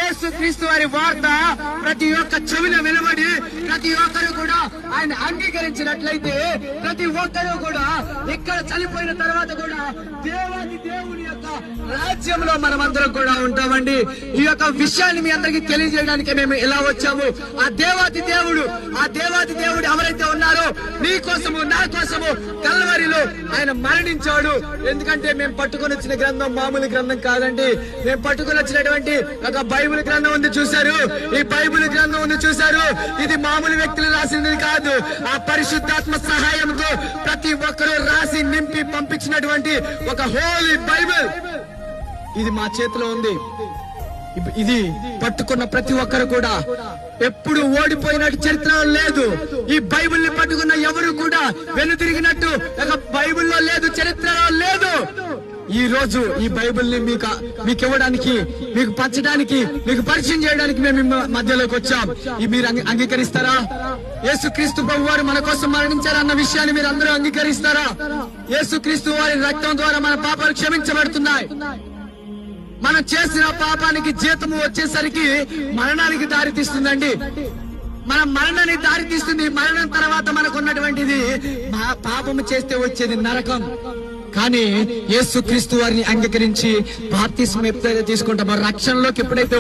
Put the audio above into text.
యేసు క్రీస్తు వారి వార్త ప్రతి ఒక్క చెవిన వినబడి ప్రతి ఒక్కరు కూడా ఆయన అంగీకరించినట్లయితే ప్రతి ఒక్కరు కూడా ఇక్కడ చనిపోయిన తర్వాత కూడా దేవాది దేవుని యొక్క రాజ్యంలో మనమందరం కూడా ఉంటామండి. ఈ యొక్క విషయాన్ని మీ అందరికీ తెలియజేయడానికి మేము ఇలా వచ్చాము. ఆ దేవాది దేవుడు ఎవరైతే ఉన్నారో నీ కోసము నా కోసము కల్వరిలో ఆయన మరణించాడు. ఎందుకంటే మేము పట్టుకొని వచ్చిన గ్రంథం మామూలు గ్రంథం కాదండి. మేము పట్టుకొని వచ్చినటువంటి ఒక బైబిల్ గ్రంథం ఉంది చూశారు. ఈ బైబిల్ గ్రంథం ఉంది చూశారు. ఇది మామూలు వ్యక్తులు రాసింది కాదు. ఆ పరిశుద్ధాత్మ సహాయంతో ప్రతి ఒక్కరూ రాసి నింపి పంపించినటువంటి ఒక హోలీ బైబిల్ ఇది మా చేతిలో ఉంది. ఇది పట్టుకున్న ప్రతి ఒక్కరు కూడా ఎప్పుడు ఓడిపోయినట్టు చరిత్ర లేదు. ఈ బైబిల్ ని పట్టుకున్న ఎవరు కూడా వెనుతిరిగినట్టు బైబిల్లో లేదు, చరిత్రలో లేదు. ఈ రోజు ఈ బైబిల్ ని మీకు ఇవ్వడానికి, మీకు పంచడానికి, మీకు పరిచయం చేయడానికి మేము మధ్యలోకి వచ్చాం. మీరు అంగీకరిస్తారా? యేసుక్రీస్తు ప్రభు వారు మన కోసం మరణించారన్న విషయాన్ని మీరు అందరూ అంగీకరిస్తారా? యేసుక్రీస్తు వారి రక్తం ద్వారా మన పాపాలు క్షమించబడుతున్నాయి. మనం చేసిన పాపానికి జీతము వచ్చేసరికి మరణానికి దారితీస్తుందండి. మన మరణానికి దారితీస్తుంది. మరణం తర్వాత మనకు ఉన్నటువంటిది పాపము చేస్తే వచ్చేది నరకం. కానీ యేసుక్రీస్తు వారిని అంగీకరించి బాప్తిస్మం ఎప్పుడైతే తీసుకుంటామో, రక్షణలోకి ఎప్పుడైతే